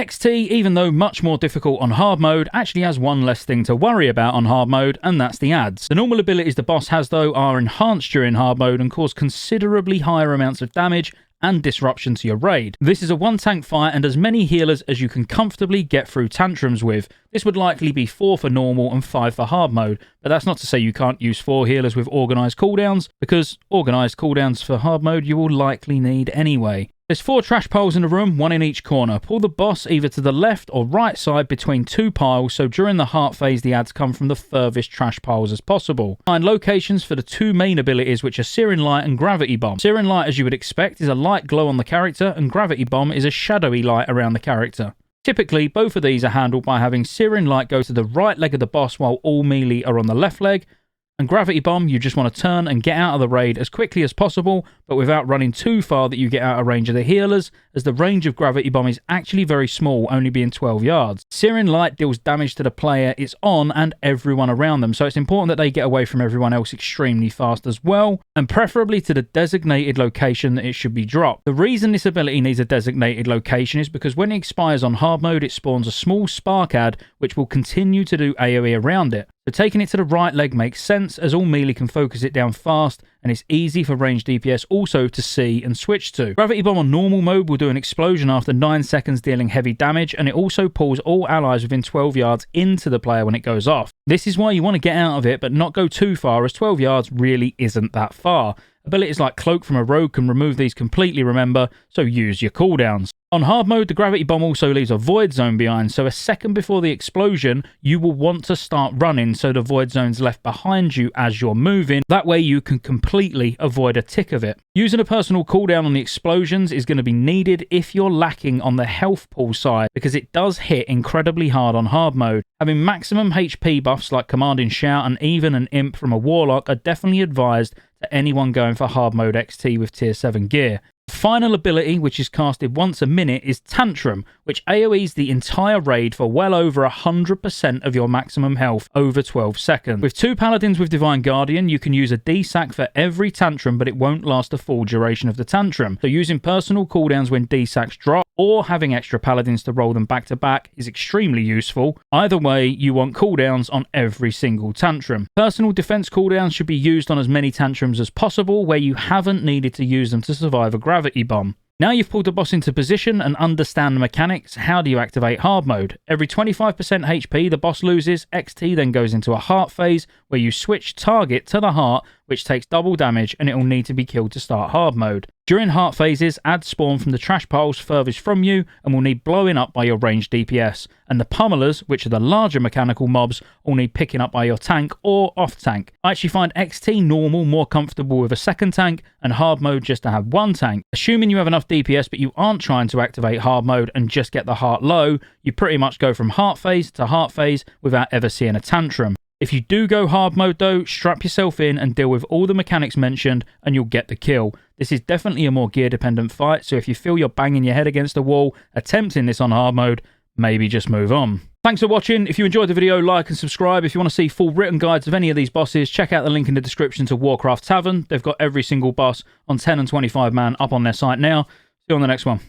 XT, even though much more difficult on hard mode, actually has one less thing to worry about on hard mode, and that's the adds. The normal abilities the boss has though are enhanced during hard mode and cause considerably higher amounts of damage and disruption to your raid. This is a one tank fight and as many healers as you can comfortably get through tantrums with. This would likely be 4 for normal and 5 for hard mode, but that's not to say you can't use 4 healers with organised cooldowns, because organised cooldowns for hard mode you will likely need anyway. There's 4 trash piles in the room, 1 in each corner. Pull the boss either to the left or right side between 2 piles, so during the heart phase the adds come from the furthest trash piles as possible. Find locations for the 2 main abilities, which are Searing Light and Gravity Bomb. Searing Light, as you would expect, is a light glow on the character, and Gravity Bomb is a shadowy light around the character. Typically, both of these are handled by having Searing Light go to the right leg of the boss while all melee are on the left leg, and Gravity Bomb, you just want to turn and get out of the raid as quickly as possible, but without running too far that you get out of range of the healers, as the range of Gravity Bomb is actually very small, only being 12 yards. Searing Light deals damage to the player it's on and everyone around them, so it's important that they get away from everyone else extremely fast as well, and preferably to the designated location that it should be dropped. The reason this ability needs a designated location is because when it expires on hard mode, it spawns a small spark ad, which will continue to do AoE around it. So taking it to the right leg makes sense, as all melee can focus it down fast, and it's easy for ranged DPS also to see and switch to. Gravity Bomb on normal mode will do an explosion after 9 seconds, dealing heavy damage, and it also pulls all allies within 12 yards into the player when it goes off. This is why you want to get out of it, but not go too far, as 12 yards really isn't that far. Abilities like Cloak from a Rogue can remove these completely, remember, so use your cooldowns. On hard mode, the Gravity Bomb also leaves a void zone behind, so a second before the explosion, you will want to start running so the void zone's left behind you as you're moving. That way you can completely avoid a tick of it. Using a personal cooldown on the explosions is going to be needed if you're lacking on the health pool side, because it does hit incredibly hard on hard mode. Having maximum HP buffs like Commanding Shout and even an Imp from a Warlock are definitely advised to anyone going for hard mode XT with tier 7 gear. Final ability, which is casted once a minute, is Tantrum, which AoEs the entire raid for well over 100% of your maximum health over 12 seconds. With 2 Paladins with Divine Guardian, you can use a D-Sack for every Tantrum, but it won't last the full duration of the Tantrum. So using personal cooldowns when D-Sacks drop, or having extra Paladins to roll them back to back is extremely useful. Either way, you want cooldowns on every single Tantrum. Personal defense cooldowns should be used on as many Tantrums as possible where you haven't needed to use them to survive a Gravity Bomb. Now you've pulled the boss into position and understand the mechanics, how do you activate hard mode? Every 25% HP the boss loses, XT then goes into a heart phase where you switch target to the heart, which takes double damage, and it will need to be killed to start hard mode. During heart phases, adds spawn from the trash piles furthest from you and will need blowing up by your ranged DPS, and the pummelers, which are the larger mechanical mobs, will need picking up by your tank or off tank. I actually find XT normal more comfortable with a second tank, and hard mode just to have 1 tank. Assuming you have enough DPS but you aren't trying to activate hard mode and just get the heart low, you pretty much go from heart phase to heart phase without ever seeing a tantrum. If you do go hard mode though, strap yourself in and deal with all the mechanics mentioned and you'll get the kill. This is definitely a more gear dependent fight, so if you feel you're banging your head against a wall attempting this on hard mode, maybe just move on. Thanks for watching. If you enjoyed the video, like and subscribe. If you want to see full written guides of any of these bosses, check out the link in the description to Warcraft Tavern. They've got every single boss on 10 and 25 man up on their site now. See you on the next one.